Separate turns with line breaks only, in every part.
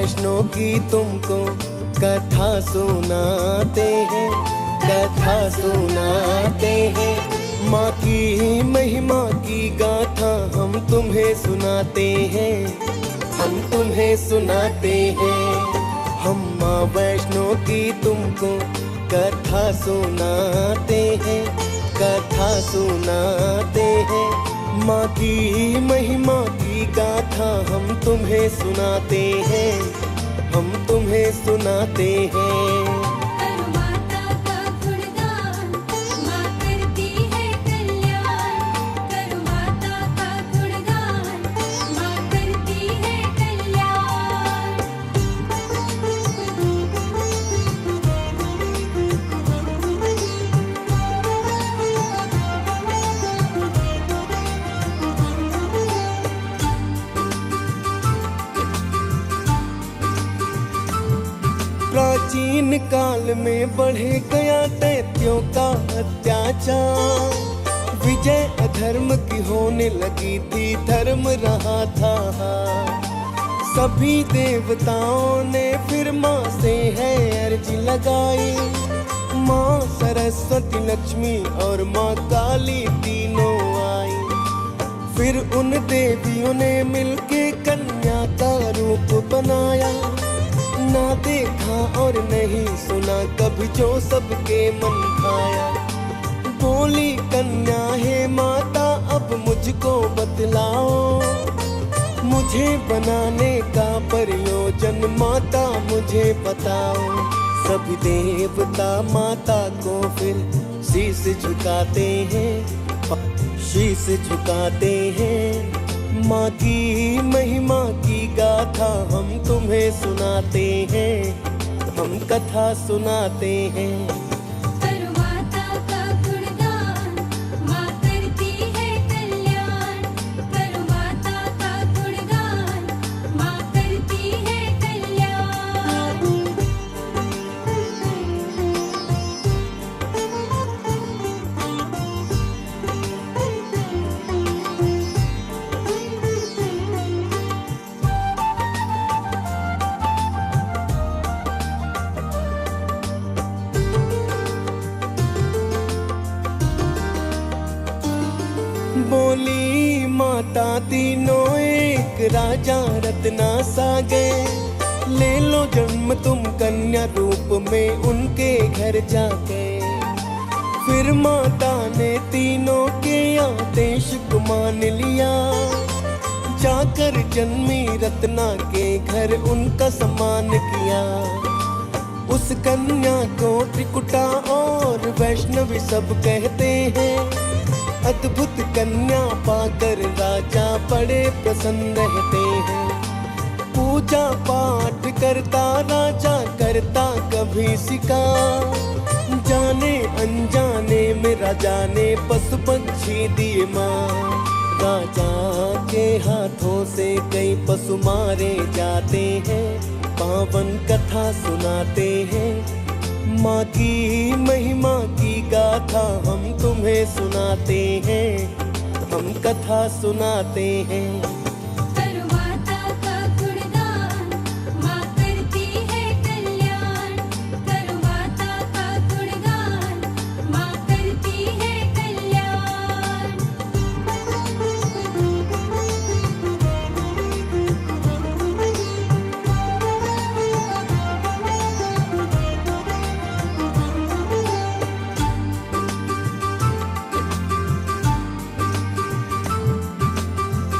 वैष्णो की तुमको कथा सुनाते हैं, कथा सुनाते हैं। माँ की महिमा की गाथा हम तुम्हें सुनाते हैं, हम तुम्हें सुनाते हैं। हम माँ वैष्णो की तुमको कथा सुनाते हैं, कथा सुनाते हैं। माँ की महिमा की गाथा हम तुम्हें सुनाते हैं, हम तुम्हें सुनाते हैं। प्राचीन काल में बढ़े गया दैत्यों का अत्याचार, विजय अधर्म की होने लगी थी, धर्म रहा था। सभी देवताओं ने फिर माँ से है अर्जी लगाई। माँ सरस्वती, लक्ष्मी और माँ काली तीनों आई। फिर उन देवियों ने मिलके कन्या का रूप बनाया। ना देखा और नहीं सुना कभी जो सबके मन भाया। बोली कन्या हे माता अब मुझको बतलाओ, मुझे बनाने का प्रयोजन माता मुझे बताओ। सभी देवता माता को फिर शीश झुकाते हैं, शीश झुकाते हैं। माँ की महिमा की गाथा हम तुम्हें सुनाते हैं, हम कथा सुनाते हैं। बोली माता तीनों एक राजा रत्ना सागे, ले लो जन्म तुम कन्या रूप में उनके घर जाके। फिर माता ने तीनों के आदेश को मान लिया, जाकर जन्मी रत्ना के घर उनका सम्मान किया। उस कन्या को त्रिकुटा और वैष्णवी सब कहते हैं। अद्भुत कन्या पाकर राजा बड़े प्रसन्न रहते हैं। पूजा पाठ करता राजा करता कभी शिकार, जाने अनजाने में राजा ने पशु पक्षी दिए मार। राजा के हाथों से कई पशु मारे जाते हैं, पावन कथा सुनाते हैं। माँ की महिमा की गाथा हम तुम्हें सुनाते हैं, हम कथा सुनाते हैं।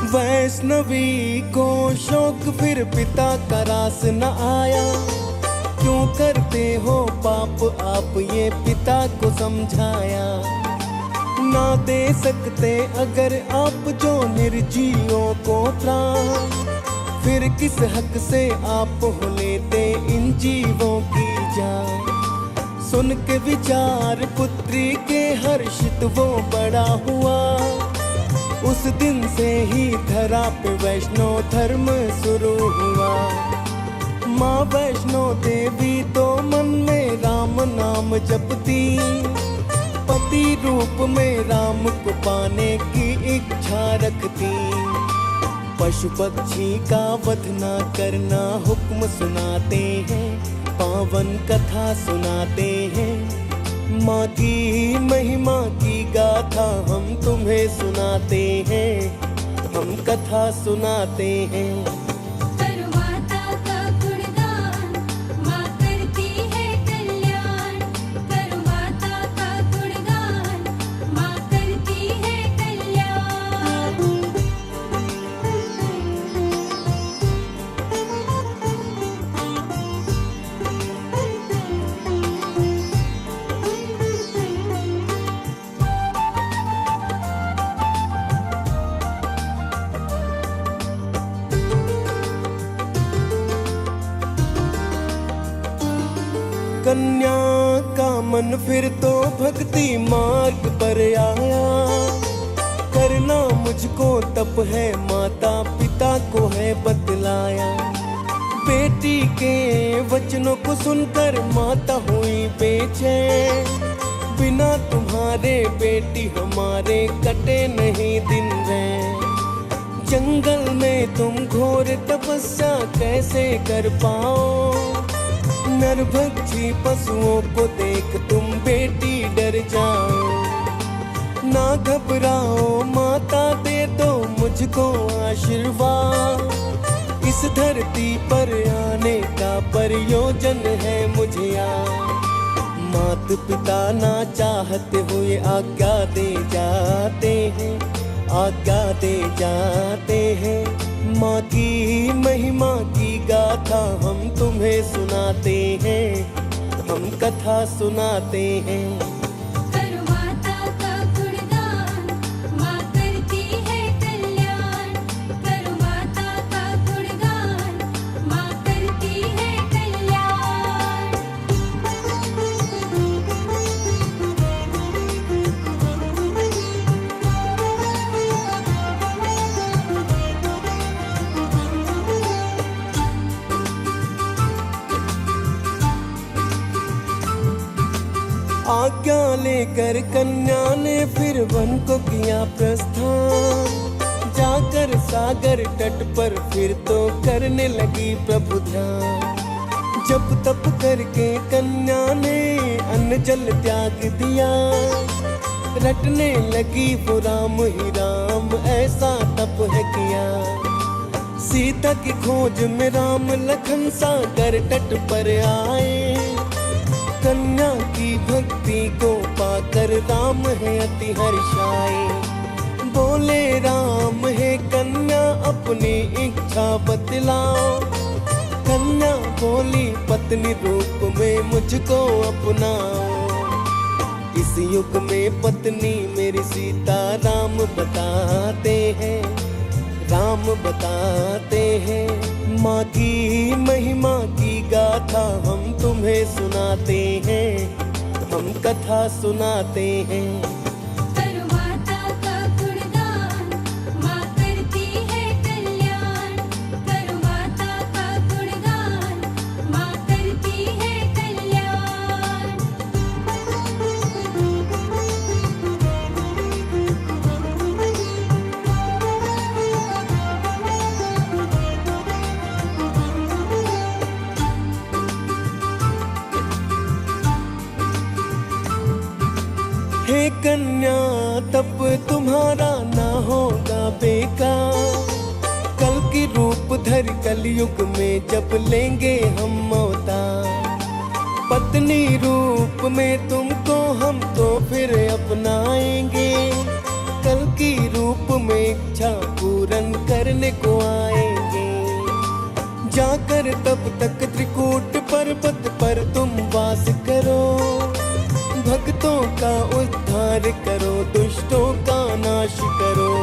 वैष्णवी को शौक फिर पिता का रास न आया। क्यों करते हो पाप आप ये पिता को समझाया। ना दे सकते अगर आप जो निर्जीवों को प्राण, फिर किस हक से आप हो लेते इन जीवों की जान। सुन के विचार पुत्री के हर्षित वो बड़ा हुआ। उस दिन से ही धरा पे वैष्णो धर्म शुरू हुआ। माँ वैष्णो देवी तो मन में राम नाम जपती, पति रूप में राम को पाने की इच्छा रखती। पशु पक्षी का वध ना करना हुक्म सुनाते हैं, पावन कथा सुनाते हैं। माँ की महिमा की गाथा हम तुम्हें सुनाते हैं, हम कथा सुनाते हैं।
करो माता का गुणगान, माँ करती है कल्याण। करो माता का गुणगान, माँ करती है कल्याण।
कन्या का मन फिर तो भक्ति मार्ग पर आया, करना मुझको तप है माता पिता को है बतलाया। बेटी के वचनों को सुनकर माता हुई बेचैन, बिना तुम्हारे बेटी हमारे कटे नहीं दिन रैन। जंगल में तुम घोर तपस्या कैसे कर पाओ, नरभक्षी पशुओं को देख तुम बेटी डर जाओ। ना घबराओ माता दे दो मुझको आशीर्वाद, इस धरती पर आने का प्रयोजन है मुझे आज। मात पिता ना चाहते हुए आज्ञा दे जाते हैं, आज्ञा दे जाते हैं। माँ की महिमा की गाथा हम तुम्हें सुनाते हैं, हम कथा सुनाते हैं।
करो माता का गुणगान, माँ करती है कल्याण। करो माता का गुणगान, माँ करती है कल्याण।
आज्ञा लेकर कन्या ने फिर वन को किया प्रस्थान, जाकर सागर तट पर फिर तो करने लगी प्रभु ध्यान। जब तप करके कन्या ने अन्न जल त्याग दिया, रटने लगी वो राम ही राम ऐसा तप है किया। सीता की खोज में राम लखन सागर तट पर आए, कन्या की भक्ति को पाकर राम है अति हर्षाए। बोले राम है कन्या अपनी इच्छा बतलाओ, कन्या बोली पत्नी रूप में मुझको अपनाओ। इस युग में पत्नी मेरी सीता राम बताते हैं, राम बताते हैं। माँ की महिमा की गाथा हम तुम्हें सुनाते हैं, हम कथा सुनाते हैं।
करो माता का गुणगान, माँ करती है कल्याण। करो माता का गुणगान, माँ करती है कल्याण।
हे कन्या तप तुम्हारा ना होगा बेकार, कल की रूप धर कलयुग में जब लेंगे हम अवतार। पत्नी रूप में तुमको हम तो फिर अपनाएंगे, कल की रूप में इच्छा पूरन करने को आएंगे। जाकर तब तक त्रिकूट पर्वत पर तुम वास करो, भक्तों का उद्धार करो, दुष्टों का नाश करो।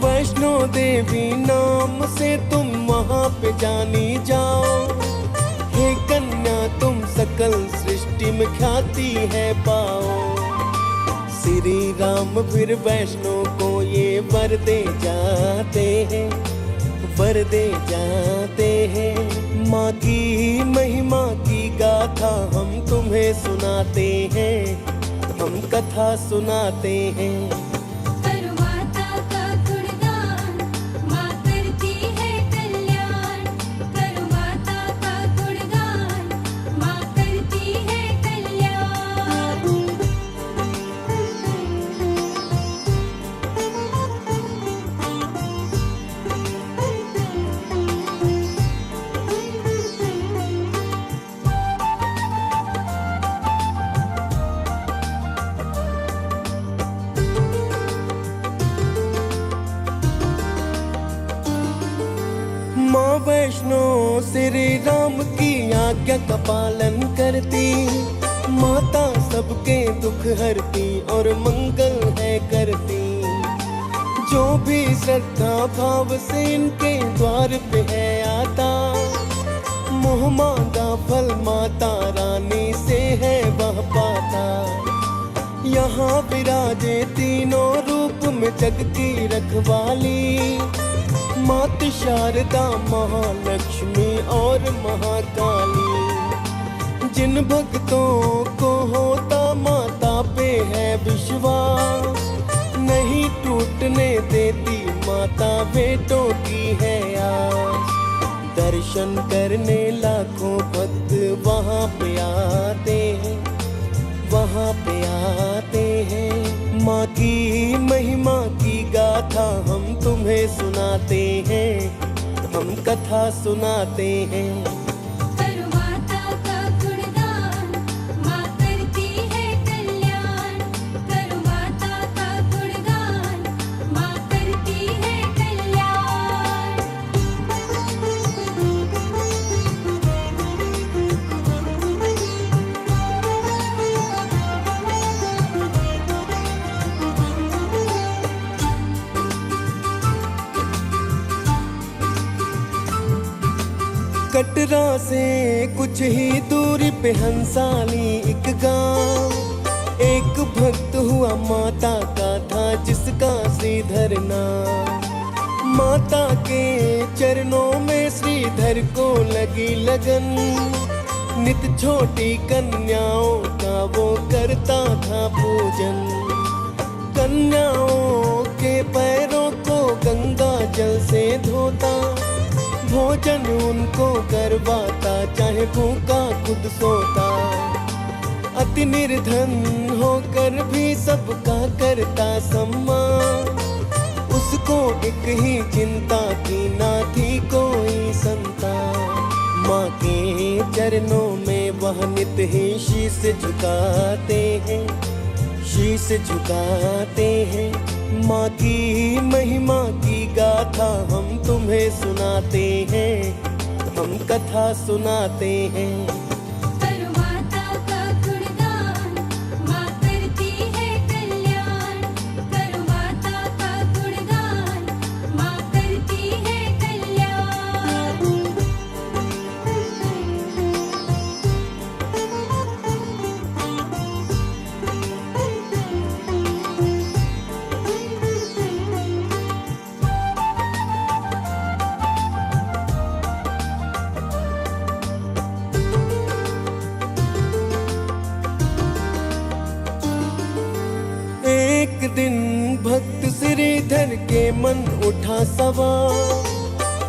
वैष्णो देवी नाम से तुम वहाँ पे जानी जाओ। हे कन्या तुम सकल सृष्टि में ख्याति है पाओ। श्री राम फिर वैष्णो को ये वर दे जाते हैं, वर दे जाते हैं। माँ की महिमा की गाथा हम तुम्हें सुनाते हैं, हम कथा सुनाते हैं।
करो माता का गुणगान, माँ
श्री राम की आज्ञा का पालन करती, माता सबके दुख हरती और मंगल है करती। जो भी श्रद्धा भाव से इनके द्वार पे है आता, मोह मांगा फल माता रानी से है वह पाता। यहाँ विराजे तीनों रूप में जग की रखवाली, मात शारदा महालक्ष्मी और महाकाली। जिन भक्तों को होता माता पे है विश्वास, नहीं टूटने देती माता बेटों की है आस। दर्शन करने लाखों भक्त वहाँ पे आते हैं, वहाँ पे आते हैं। माँ की महिमा की गाथा हम तुम्हें सुनाते हैं, हम कथा सुनाते हैं।
करो माता का गुणगान, माँ करती है कल्याण। करो माता का गुणगान, माँ करती है कल्याण।
कटरा से कुछ ही दूरी पे हंसाली एक गांव, एक भक्त हुआ माता का था जिसका श्रीधर नाम। माता के चरणों में श्रीधर को लगी लगन, नित छोटी कन्याओं का वो करता था पूजन। कन्याओं के पैरों को गंगा जल से धोता, भोजन उनको करवाता, चाहे भूखा खुद सोता। अति निर्धन होकर भी सबका करता सम्मान, उसको एक ही चिंता थी, ना थी कोई संतान। माँ के चरणों में वह नित ही शीश झुकाते हैं, शीश झुकाते हैं। माँ की महिमा की गाथा हम तुम्हें सुनाते हैं, हम कथा सुनाते हैं।
करो माता का गुणगान, माँ करती है कल्याण। करो माता का गुणगान, माँ करती है कल्याण।
एक दिन भक्त श्रीधर के मन उठा सवाल,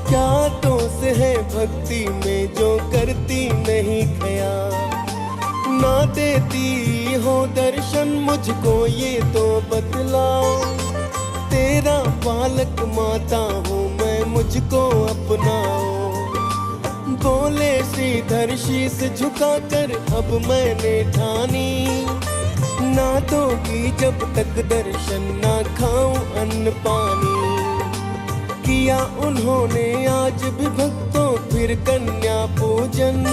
क्या दोष है भक्ति में जो करती नहीं ख्याल। ना देती हो दर्शन मुझको ये तो बतलाओ, तेरा बालक माता हूँ मैं मुझको अपनाओ। बोले श्रीधर शीस झुकाकर अब मैंने ठानी, ना दोगी जब तक दर्शन ना खाऊं अन्न पानी। किया उन्होंने आज भी भक्तों फिर कन्या पूजन,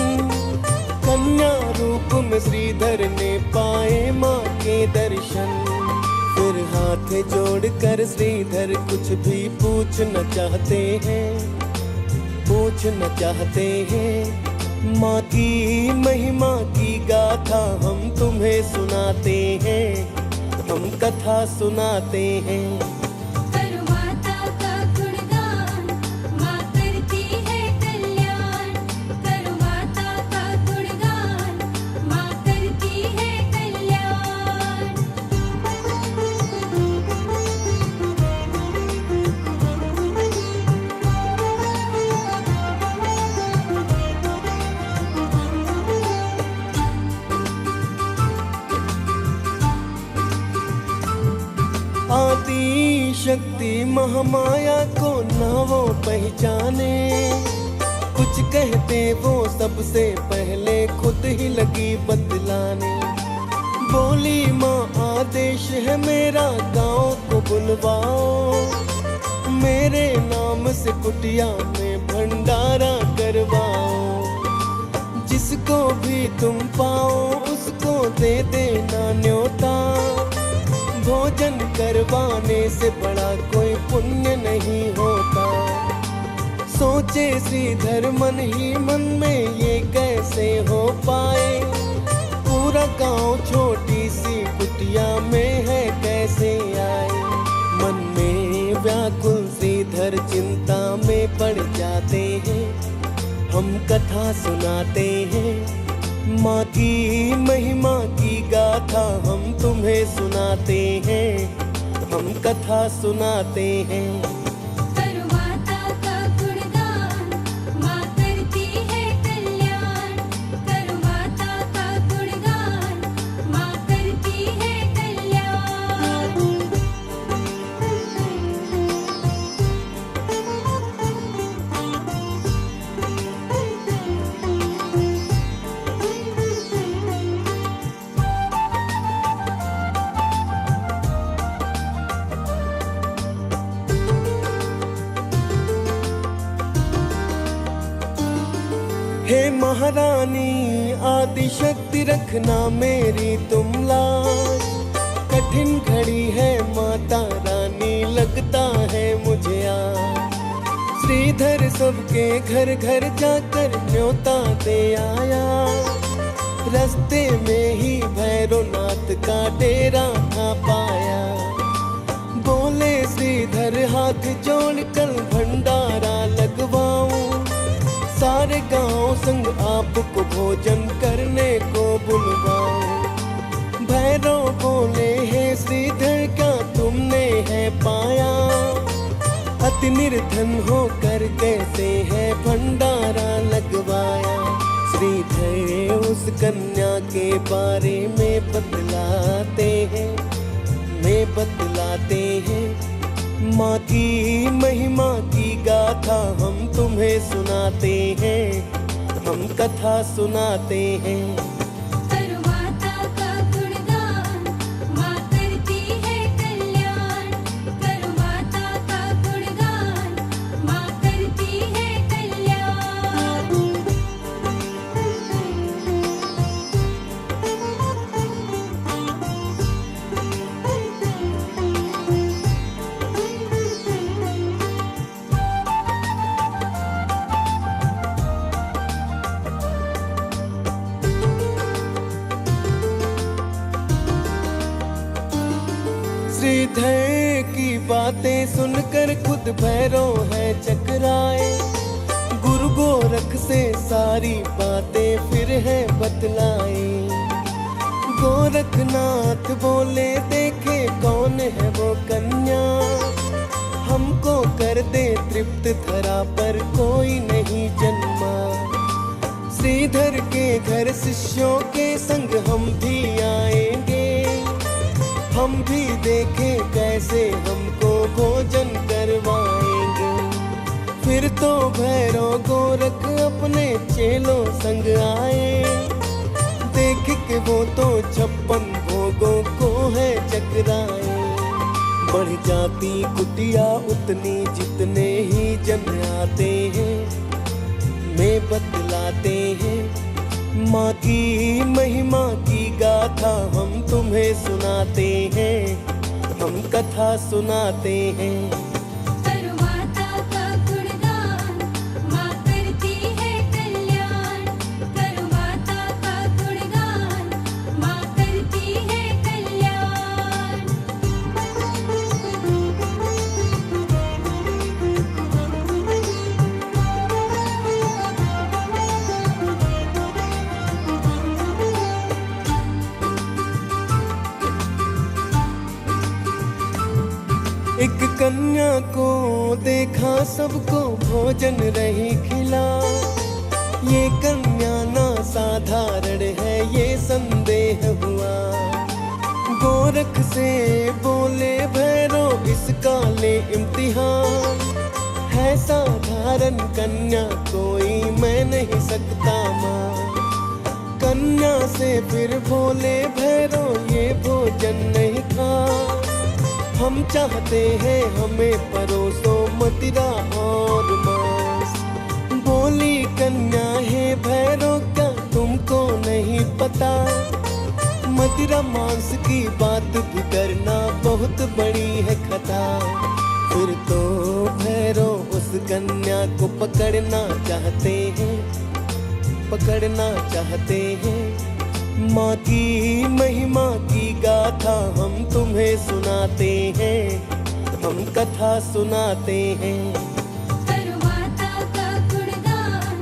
कन्या रूप में श्रीधर ने पाए माँ के दर्शन। फिर हाथ जोड़कर श्रीधर कुछ भी पूछना चाहते हैं, पूछना चाहते हैं। माँ की महिमा की गाथा हम तुम्हें सुनाते हैं, हम कथा सुनाते हैं।
करो माता का गुणगान, माँ करती है कल्याण। करो माता का गुणगान, माँ करती है कल्याण।
आदि शक्ति महामाया को ना वो पहचाने, कुछ कहते वो सबसे पहले खुद ही लगी बतलाने। बोली माँ आदेश है मेरा गाँव को बुलवाओ, मेरे नाम से कुटिया में भंडारा करवाओ। जिसको भी तुम पाओ उसको दे देना न्योता। भोजन करवाने से बड़ा कोई पुण्य नहीं होता। सोचे श्रीधर मन ही मन में ये कैसे हो पाए। पूरा गांव छोटी सी कुटिया में है कैसे आए। मन में व्याकुल श्रीधर चिंता में पड़ जाते हैं। हम कथा सुनाते हैं, माँ की महिमा की गाथा हम तुम्हें सुनाते हैं। हम कथा सुनाते हैं।
करो माता का गुणगान, माँ करती है कल्याण। करो माता का गुणगान, माँ करती है कल्याण।
हे महारानी आदि शक्ति रखना मेरी तुम लाज। कठिन घड़ी है माता रानी लगता है मुझे आज। श्रीधर सबके घर घर जाकर न्योता दे आया। रास्ते में ही भैरवनाथ का डेरा था पाया। बोले श्रीधर हाथ जोड़ कर भंडारा लगवाऊं। सारे गांव संग आपको भोजन करने को बुलवाऊं। भैरव बोले हे श्रीधर क्या तुमने है पाया। अति निर्धन होकर कैसे है भंडारा लगवाया। श्रीधर उस कन्या के बारे में बतलाते हैं, में बतलाते हैं। माँ की महिमा की गाथा हम तुम्हें सुनाते हैं। हम कथा सुनाते हैं।
करो माता का गुणगान, माँ करती है कल्याण। करो माता का गुणगान, माँ करती है कल्याण।
श्रीधर की बातें सुनकर खुद भैरव है चकराए। गुरु गोरख से सारी बातें फिर है बतलाए। गोरखनाथ बोले देखे कौन है वो कन्या। हमको कर दे तृप्त धरा पर कोई नहीं जन्मा। श्रीधर के घर शिष्यों के संग हम भी आएंगे। हम भी देखें कैसे हमको भोजन करवाएंगे। फिर तो भैरव गोरख अपने चेलों संग आए। देख के वो तो 56 भोगों को है चकराए। बढ़ जाती कुटिया उतनी जितने ही जन आते हैं। में बतलाते हैं माँ की महिमा की गाथा हम तुम्हें सुनाते हैं। हम कथा सुनाते हैं।
करो माता का गुणगान, माँ करती है कल्याण। करो माता का गुणगान, माँ करती है कल्याण।
एक कन्या को देखा सबको भोजन रही खिला। ये कन्या ना साधारण है ये संदेह हुआ। गोरख से बोले भैरव इसका ले इम्तिहान। है साधारण कन्या कोई मैं नहीं सकता माँ। कन्या से फिर बोले भैरव ये भोजन नहीं खा। हम चाहते हैं हमें परोसो मदिरा और मांस। कन्या है भैरव का तुमको नहीं पता, मदिरा मांस की बात भी करना बहुत बड़ी है खता। फिर तो भैरव उस कन्या को पकड़ना चाहते हैं, पकड़ना चाहते हैं। माँ की महिमा की गाथा हम तुम्हें सुनाते हैं, हम कथा सुनाते हैं।
करो माता का गुणगान,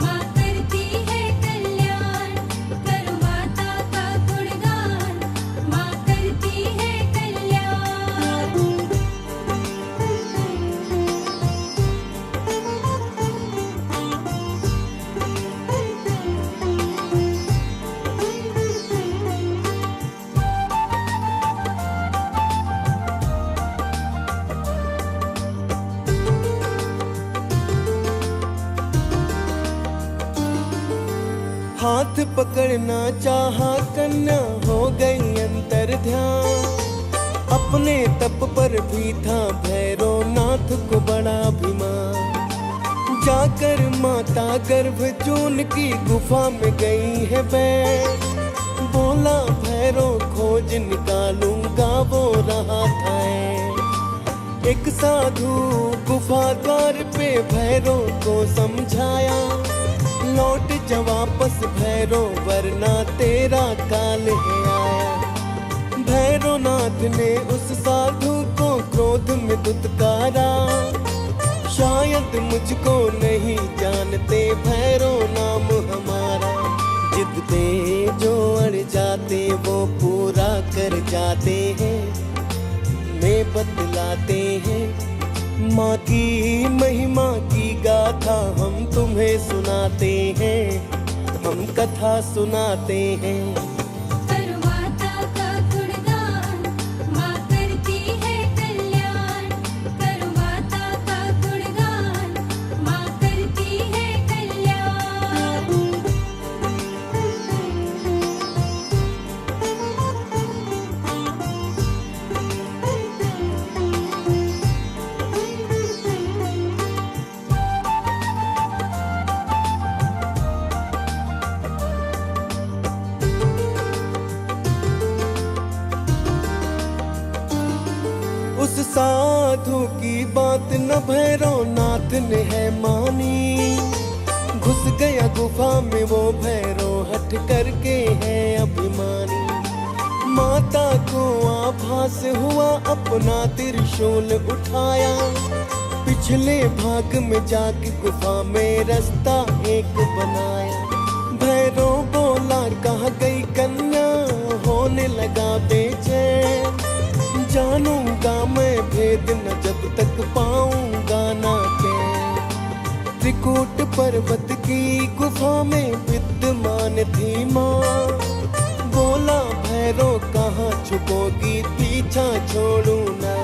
माँ करती है कल्याण। करो माता का गुणगान, माँ करती है कल्याण।
हाथ पकड़ना चाहा कन्या हो गई अंतर ध्यान, अपने तप पर भी था भैरव नाथ को बड़ा अभिमान। जाकर माता गर्भ जून की गुफा में गई है बैठ, बोला भैरव खोज निकालूंगा वो रहा था। एक साधु गुफा द्वार पे भैरव को समझाया, लौट जा वापस भैरव वरना तेरा काल है आया। भैरवनाथ ने उस साधु को क्रोध में दुत्कारा, शायद मुझको नहीं जानते भैरव नाम हमारा। जिद पे जो अड़ जाते वो पूरा कर जाते हैं, मैं बतलाते हैं। माँ की महिमा की गाथा हम तुम्हें सुनाते हैं, हम कथा सुनाते हैं।
करो माता का गुणगान, माँ करती है कल्याण। करो माता का गुणगान, माँ करती है कल्याण।
उस साधु की बात न भैरवनाथ ने है मानी, घुस गया गुफा में वो भैरव हट करके है अभिमानी। माता को आभास हुआ अपना त्रिशूल उठाया, पिछले भाग में जाके गुफा में रास्ता एक बनाया। भैरव बोला कहाँ गई कन्या, होने लगा बेचैन। जानूंगा मैं भेद न जब तक पाऊंगा ना चैन। त्रिकूट पर्वत की गुफा में विद्यमान थी माँ, बोला भैरव कहाँ छुपोगी पीछा छोड़ू ना।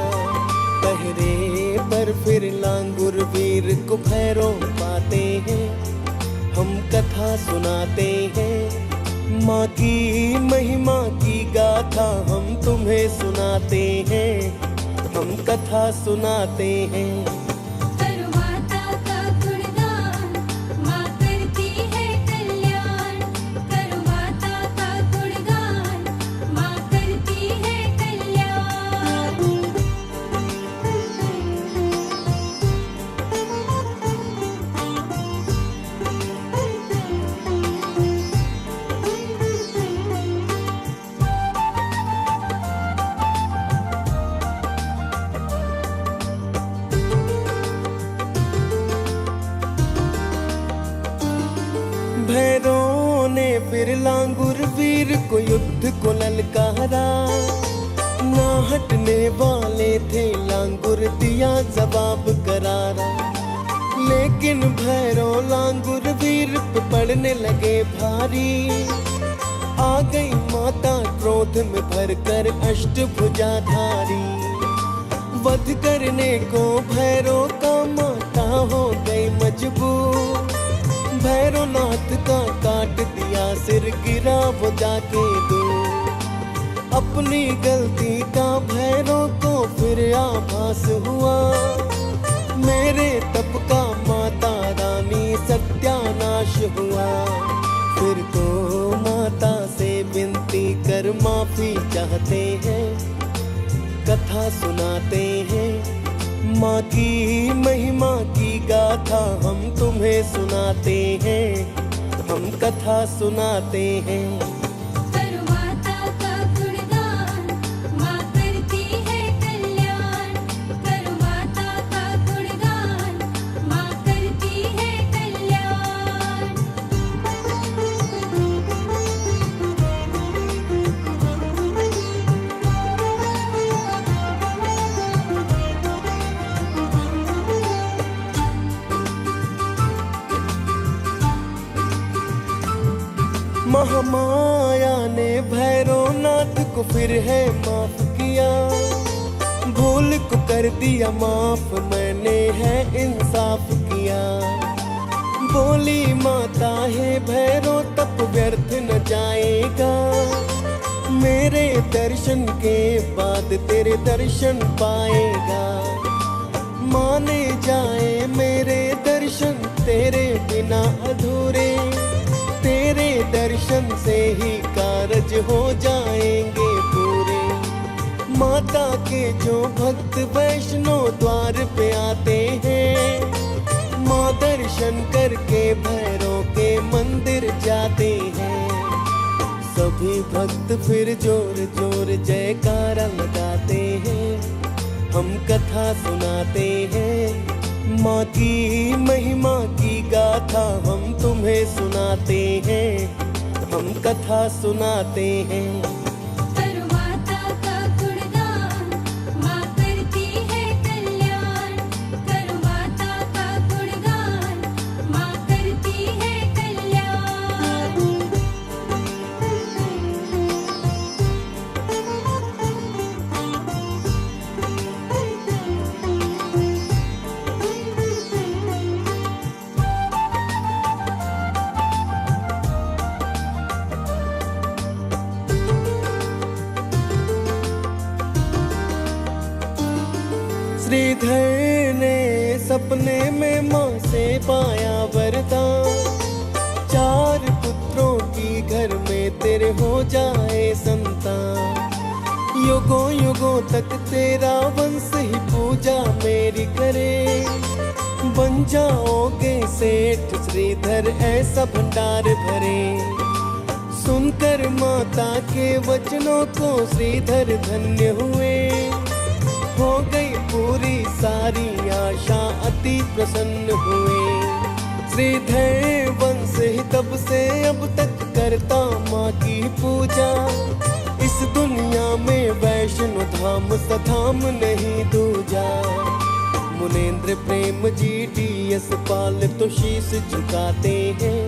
पहरे पर फिर लांगुर वीर को भैरव पाते हैं, हम कथा सुनाते हैं। माँ की महिमा की गाथा हम तुम्हें सुनाते हैं, हम कथा सुनाते हैं।
करो माता का गुणगान, माँ करती है कल्याण। करो माता का गुणगान, माँ करती है कल्याण।
भैरव ने फिर लांगुर वीर को युद्ध को ललकारा, ना हटने वाले थे लांगुर दिया जवाब करारा। लेकिन भैरव लांगुर वीर पे पड़ने लगे भारी, आ गई माता क्रोध में भरकर अष्टभुजाधारी। वध करने को भैरव का माता हो गई मजबूर, भैरवनाथ का काट दिया सिर गिरा वो जाके दूर। अपनी गलती का भैरव को फिर आभास हुआ, मेरे तप का माता रानी सत्यानाश नाश हुआ। फिर तो माता से विनती कर माफी चाहते हैं, कथा सुनाते हैं, माँ की महिमा की गाथा हम तुम्हें सुनाते हैं, हम कथा सुनाते हैं।
करो माता का गुणगान, माँ करती है कल्याण। करो माता का गुणगान, माँ करती है कल्याण।
महामाया ने भैरवनाथ को फिर है माफ किया, भूल को कर दिया माफ, मैंने है इंसाफ किया। बोली माता है भैरव तप व्यर्थ न जाएगा, मेरे दर्शन के बाद तेरे दर्शन पाएगा। माने जाए मेरे दर्शन तेरे बिना अधूरे, तेरे दर्शन से ही कारज हो जाएंगे पूरे। माता के जो भक्त वैष्णव द्वार पे आते हैं, माँ दर्शन करके भैरव के मंदिर जाते हैं। सभी भक्त फिर जोर जोर जयकारा लगाते हैं, हम कथा सुनाते हैं, माँ की महिमा की गाथा हम तुम्हें सुनाते हैं, हम कथा सुनाते हैं।
करो माता का गुणगान, माँ करती है कल्याण। करो माता का गुणगान, माँ करती है कल्याण।
श्रीधर ने सपने में माँ से पाया वरदान, 4 पुत्रों की घर में तेरे हो जाए संतान। युगों युगों तक तेरा वंश ही पूजा मेरी करे, बन जाओगे सेठ श्रीधर ऐसा भंडार भरे। सुनकर माता के वचनों को श्रीधर धन्य हुए, हो गई पूरी सारी आशा अति प्रसन्न हुए। श्रीधर वंश ही तब से अब तक करता माँ की पूजा, इस दुनिया में वैष्णो धाम सधाम नहीं दूजा। मुनेंद्र प्रेम जी DS पाल तो शीश झुकाते हैं,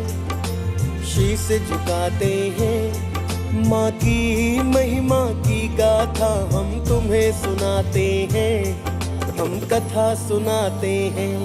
शीश झुकाते हैं। माँ की महिमा की गाथा हम तुम्हें सुनाते हैं, हम कथा सुनाते हैं।